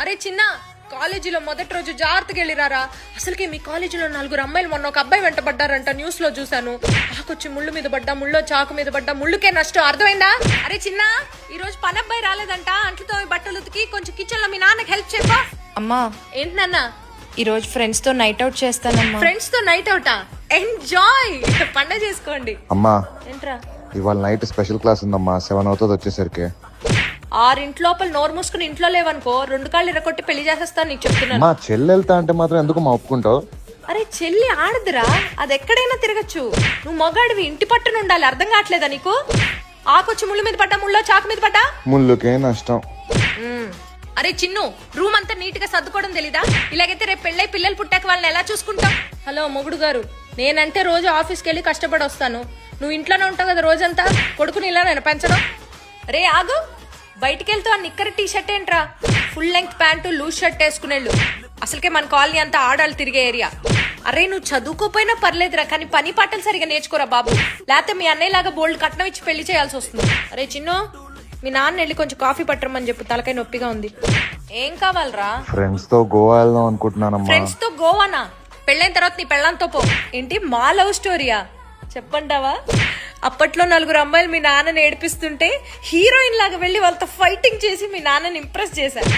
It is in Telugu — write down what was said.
అరే చిన్న కాలేజీలో మొదటి రోజు జాగ్రత్తగా వెళ్ళిరారా. అసలుకే మీ కాలేజీలో 4 అమ్మాయిలు మొన్న ఒక అబ్బాయి వెంట పడ్డారంట, న్యూస్ లో చూసాను. ఆకొచ్చి ముళ్ళు మీద పడ్డా, ముళ్ళో చాకు మీద పడ్డా, ముళ్ళుకే నష్టం, అర్థమైందా? అరే చిన్న, ఈ రోజు పని అబ్బాయి రాలేదంట, అంట్లతో బట్టలు ఉతికి కొంచెం కిచెన్ లో మీ నాన్నకి హెల్ప్ చేయవా? అమ్మా ఏంటి నాన్న? ఈ రోజు ఫ్రెండ్స్ తో నైట్ అవుట్ చేస్తానమ్మా. ఫ్రెండ్స్ తో నైట్ అవుటా? ఎంజాయ్, పండగ చేసుకోండి. అమ్మా ఏంట్రా? ఇవాళ నైట్ స్పెషల్ క్లాస్ ఉందమ్మా, 7 అవుతుంది వచ్చేసరికి. 6 లోపల నోరు మూసుకుని ఇంట్లో లేవనుకో 2 కాళ్ళు ఇరగొట్టి పెళ్లి చేసేస్తాను నీకు చెప్తున్నాను. మా చెల్లి వెళ్తా అంటే మాత్రం ఎందుకు మా ఒప్పుకుంటావు? అరే చెల్లి ఆడదురా, అది ఎక్కడైనా తిరగచ్చు. నువ్వు మొగాడివి, ఇంటి పట్టున ఉండాలి, అర్థం కావట్లేదా నీకు? ఆకొచ్చి ముళ్ళు మీద పడ్డా, ముళ్ళో చాకు మీద పడ్డా, ముళ్ళుకే నష్టం. అరే చిన్ను, రూమ్ అంతా నీట్ గా సర్దుకోవడం తెలీదా? ఇలాగైతే రేపు పెళ్ళై పిల్లలు పుట్టాక వాళ్ళని ఎలా చూసుకుంటావు? హలో మొగుడు గారు, నేనంటే రోజు ఆఫీస్కి వెళ్ళి కష్టపడి వస్తాను, నువ్వు ఇంట్లోనే ఉంటావు కదా రోజంతా, కొడుకుని ఇలా నేను పెంచడం. రే ఆగు, బయటికి వెళ్తూ ఆ నిక్కర్ టీ షర్ట్ ఏంట్రా? Full length pant loose shirt వేసుకునేళ్ళు. అసలుకే మన కాలనీ అంతా ఆడాలి తిరిగే ఏరియా. అరే నువ్వు చదువుకోపోయినా పర్లేదురా, కానీ పని పాటలు సరిగా నేర్చుకోరా బాబు, లేకపోతే మీ అన్నయ్య లాగా బోల్డ్ కట్నం ఇచ్చి పెళ్లి చేయాల్సి వస్తుంది. అరే చిన్ను, మీ నాన్న వెళ్ళి కొంచెం కాఫీ పట్టరమని చెప్పు, తలకాయ నొప్పిగా ఉంది. ఏం కావాలరా? ఫ్రెండ్స్ తో గోవా వెళ్దాం అనుకుంటున్నానమ్మా. ఫ్రెండ్స్ తో గోవానా? పెళ్ళైన తర్వాత నీ పెళ్ళంతో పో. ఏంటి మా లవ్ స్టోరీయా? చెప్పంటావా? అప్పట్లో 4 అమ్మాయిలు మీ నాన్నని ఏడిపిస్తుంటే హీరోయిన్ లాగా వెళ్ళి వాళ్ళతో ఫైటింగ్ చేసి మీ నాన్నని ఇంప్రెస్ చేశారు.